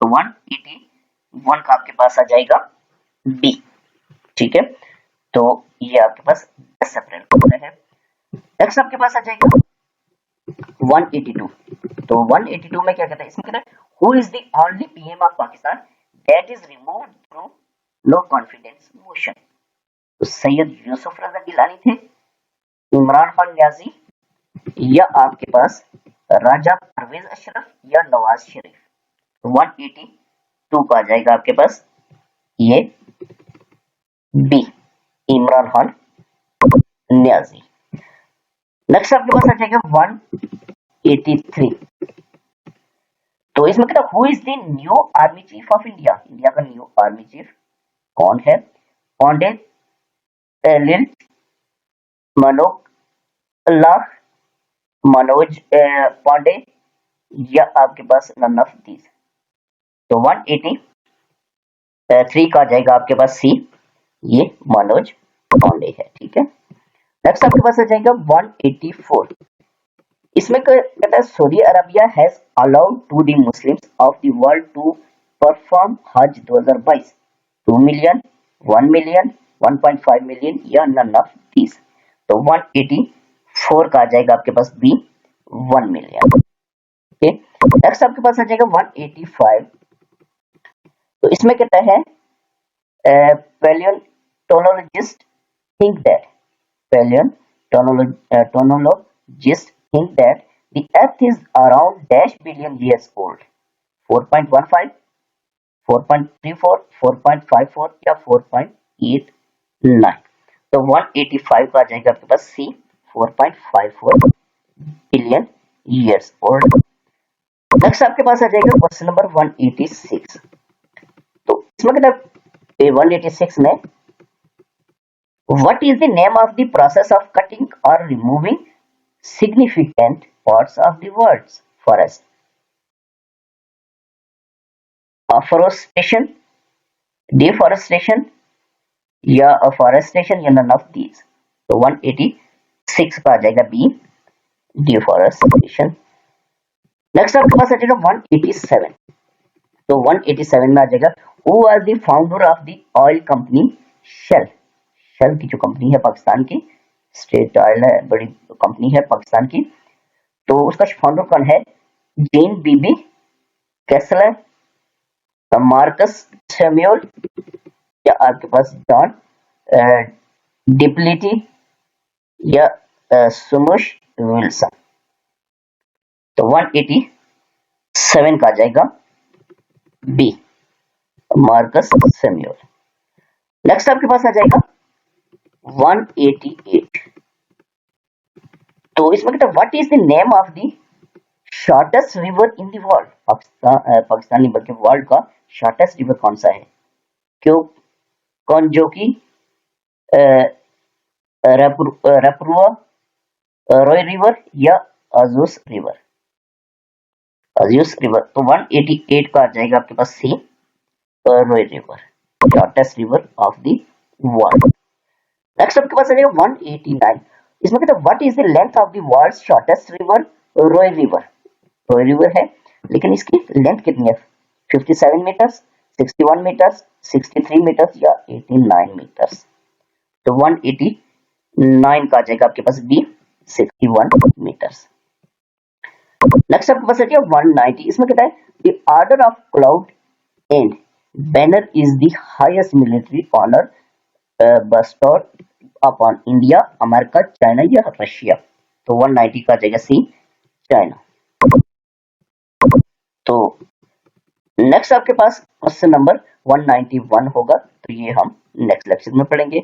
तो 181 का आपके पास आ जाएगा बी। ठीक है, तो ये आपके पास 10 अप्रैल को है। नेक्स्ट आपके पास आ जाएगा 182। तो 182 में क्या कहता है, इसमें कहता है who is the only PM of Pakistan that is removed through no confidence motion. तो सैयद यूसुफ रजा गिलानी थे, इमरान खान न्याजी, या आपके पास राजा परवेज अशरफ या नवाज शरीफ। 182 का आ जाएगा आपके पास ये बी, इमरान खान न्याजी। नेक्स्ट आपके पास आ जाएगा 183। तो इसमें कहता है who is the new army chief of India. India का न्यू आर्मी चीफ कौन है? पंडित मनोज मनोज पांडे, या आपके पास नन ऑफ दीज। तो 183 का आ जाएगा आपके पास सी, ये मनोज पांडे है। ठीक है, नेक्स्ट आपके पास आ जाएगा 184। इसमें कहता है Saudi Arabia has allowed to the Muslims of the world to perform Hajj 2022 2 million, 1 million, 1.5 million या नन ऑफ दीज। तो 184 का आ जाएगा आपके पास बी, 1 मिलियन। ओके, नेक्स्ट आपके पास आ जाएगा 185। तो इसमें कहता है palaeontologist think that palaeontologist think that the earth is around dash billion years old 4.15 4.34 4.54 या 4.89। तो 185 का आ जाएगा आपके पास सी, 4.54 बिलियन years old। नेक्स्ट आपके पास आ जाएगा क्वेश्चन नंबर 186। तो इसमें कहता है 186 में what is the name of the process of cutting or removing significant parts of the world's forest? Afforestation, deforestation या afforestation या none of these। तो 186 का आ जाएगा बी, deforestation। नेक्स्ट आपके पास आ जाएगा 187। तो 187 में आ जाएगा who was the founder of the oil company Shell। Shell की जो कंपनी है पाकिस्तान की, स्टेट ऑयल है, बड़ी कंपनी है पाकिस्तान की। तो उसका फाउंडर कौन है? जेन बीबी कैसलर, मार्कस सैमुअल, या आपके पास जॉन डिप्लिटी या सुमुश विल्सन। तो 187 का आ जाएगा बी, मार्कस सैमुअल। नेक्स्ट आपके पास आ जाएगा 188। तो इसमें कहता है what is the name of the shortest river in the world. Pakistan नहीं बल्कि वर्ल्ड का शॉर्टेस्ट रिवर कौन सा है? क्यों कौन जो की रेपरुआ, रॉय रिवर या अजूस रिवर। अजूस रिवर। तो 188 का आ जाएगा आपके पास C, Roe River, shortest river of the world. Next आपके पास आ जाएगा 189। इसमें कहता है what is the length of the world's shortest river? Roe River. Roe River है, लेकिन इसकी लेंथ कितनी है? 57 मीटर्स, 61 मीटर्स, 63 मीटर्स या 89 मीटर्स। तो 189 का आ जाएगा आपके पास बी, 61 मीटर्स। नेक्स्ट आपके पास आ जाएगा 190। इसमें कहता है the order of cloud and banner is the highest military honour bestowed upon India, America, China या रशिया। तो 190 का जाएगा सी, चाइना। तो नेक्स्ट आपके पास क्वेश्चन नंबर 191 होगा, तो ये हम नेक्स्ट लेक्चर में पढ़ेंगे।